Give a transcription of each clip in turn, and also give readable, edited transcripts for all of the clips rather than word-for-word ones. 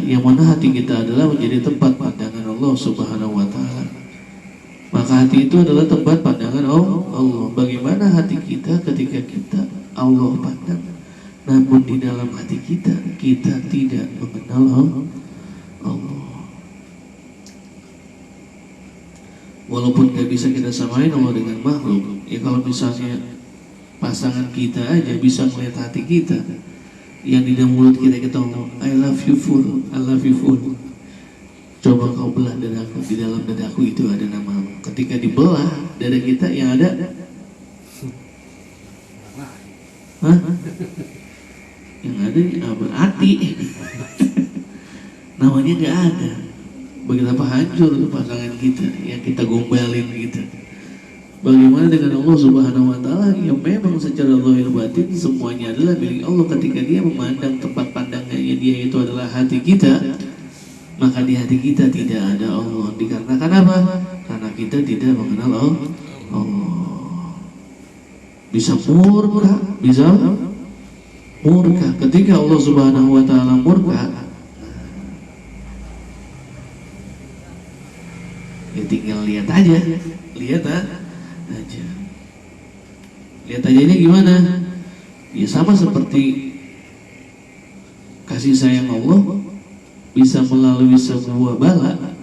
yang mana hati kita adalah menjadi tempat pandangan Allah Subhanahu wa Ta'ala. Maka hati itu adalah tempat pandangan Allah. Bagaimana hati kita ketika kita Allah pandang, namun di dalam hati kita tidak mengenal Allah. Walaupun gak bisa kita samain Allah dengan makhluk, ya kalau misalnya pasangan kita aja bisa melihat hati kita, yang di dalam mulut kita ngomong I love you full, I love you full. Coba kau belah dadaku, di dalam dadaku itu ada namamu. Ketika dibelah dada kita yang ada, yang ada apa? Hati. Namanya nggak ada. Betapa hancur tuh pasangan kita yang kita gombalin gitu. Bagaimana dengan Allah Subhanahu wa Ta'ala yang memang secara zahir batin semuanya adalah milik Allah. Ketika dia memandang tempat pandangannya dia itu adalah hati kita, maka di hati kita tidak ada Allah. Dikarenakan apa? Karena kita tidak mengenal Allah. Bisa murka, bisa murka. Ketika Allah Subhanahu wa Ta'ala murka, ya tinggal lihat aja, lihat aja. Lihat aja ini gimana? Ya sama seperti kasih sayang Allah bisa melalui sebuah bala,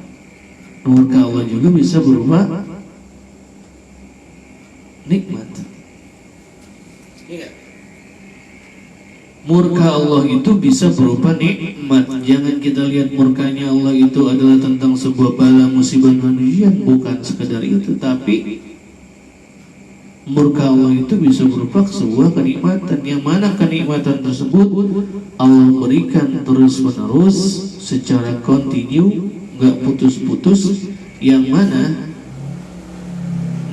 murka Allah juga bisa berupa nikmat. Murka Allah itu bisa berupa nikmat. Jangan kita lihat murkanya Allah itu adalah tentang sebuah bala musibah manusia, bukan sekedar itu, tapi murka Allah itu bisa berupa sebuah kenikmatan, yang mana kenikmatan tersebut Allah berikan terus menerus secara kontinu, nggak putus-putus, yang mana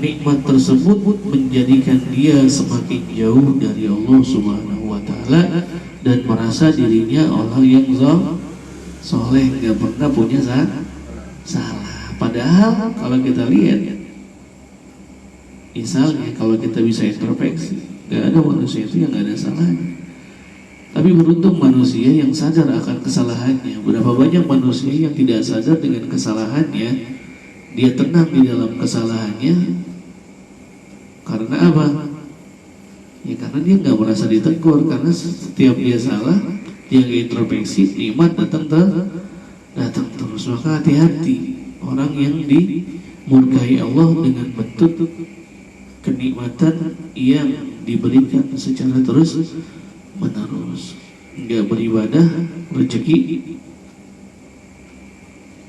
nikmat tersebut menjadikan dia semakin jauh dari Allah Subhanahu wa Ta'ala dan merasa dirinya orang yang soleh, nggak pernah punya salah. Padahal kalau kita lihat, misalnya kalau kita bisa introspeksi, nggak ada manusia itu yang nggak ada salahnya. Tapi beruntung manusia yang sadar akan kesalahannya. Berapa banyak manusia yang tidak sadar dengan kesalahannya, dia tenang di dalam kesalahannya. Karena apa? Ya karena dia nggak merasa ditegur. Karena setiap dia salah, dia nggak introspeksi, nikmat datang terus. Maka hati-hati orang yang dimurkai Allah dengan bentuk kenikmatan yang diberikan secara terus menerus. Nggak beribadah, rezeki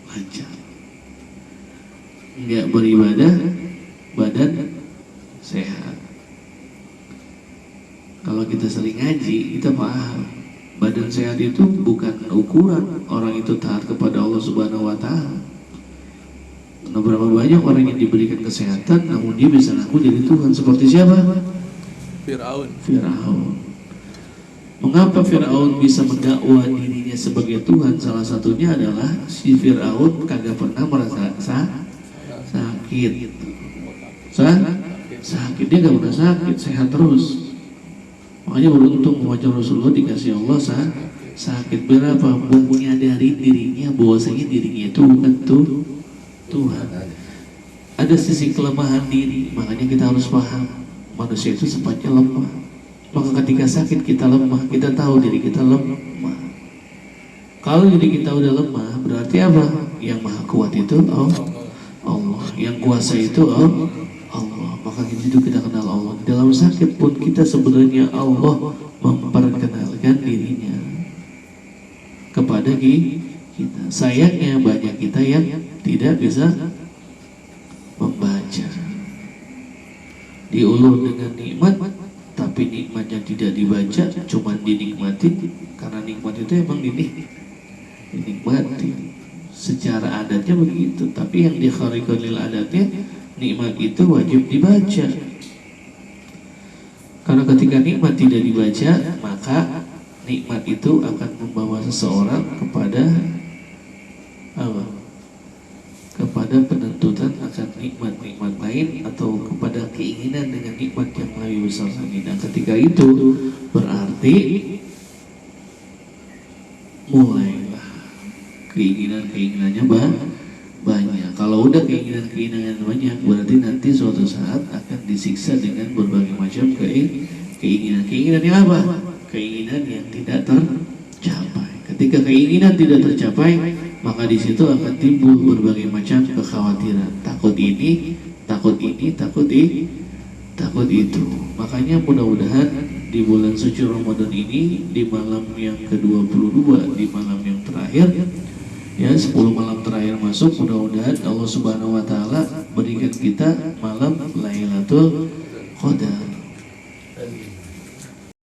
lancar. Nggak beribadah, badan sehat. Kalau kita sering ngaji, kita paham badan sehat itu bukan ukuran orang itu taat kepada Allah Subhanahu wa Ta'ala. Nah, berapa banyak orang yang diberikan kesehatan namun dia bisa ngaku jadi Tuhan. Seperti siapa? Fir'aun. Mengapa Fir'aun bisa mendakwa dirinya sebagai Tuhan? Salah satunya adalah si Fir'aun kagak pernah merasa sakit. Sakit, dia gak pernah sakit, sehat terus. Makanya beruntung wajah Rasulullah dikasih Allah sakit. Berapa? Buat menyadari dirinya bahwasanya dirinya itu bukan Tuhan. Ada sisi kelemahan diri, makanya kita harus paham manusia itu sifatnya lemah. Maka ketika sakit kita lemah, kita tahu diri kita lemah. Kalau diri kita udah lemah, berarti apa? Yang maha kuat itu Allah, yang kuasa itu Allah. Maka itu kita kenal Allah. Dalam sakit pun kita sebenarnya Allah memperkenalkan dirinya kepada kita. Sayangnya banyak kita yang tidak bisa membaca. Diulur dengan nikmat, tapi nikmatnya tidak dibaca, cuma dinikmati. Karena nikmat itu emang dinikmati. Secara adatnya begitu, tapi yang dikhariqanil adatnya, nikmat itu wajib dibaca. Karena ketika nikmat tidak dibaca, maka nikmat itu akan membawa seseorang kepada apa? Kepada penentuan akan nikmat-nikmat lain, atau kepada keinginan dengan nikmat yang lebih besar lagi. Dan ketika itu berarti mulailah keinginannya banyak. Kalau udah keinginan banyak, berarti nanti suatu saat akan disiksa dengan berbagai macam keinginan. Keinginannya apa? Keinginan yang tidak tercapai. Ketika keinginan tidak tercapai, maka di situ akan timbul berbagai macam kekhawatiran. Takut ini, takut itu. Makanya mudah-mudahan di bulan suci Ramadan ini, di malam yang ke-22, di malam yang terakhir, ya 10 malam terakhir masuk, mudah-mudahan Allah Subhanahu wa taala berikan kita malam Lailatul Qadar.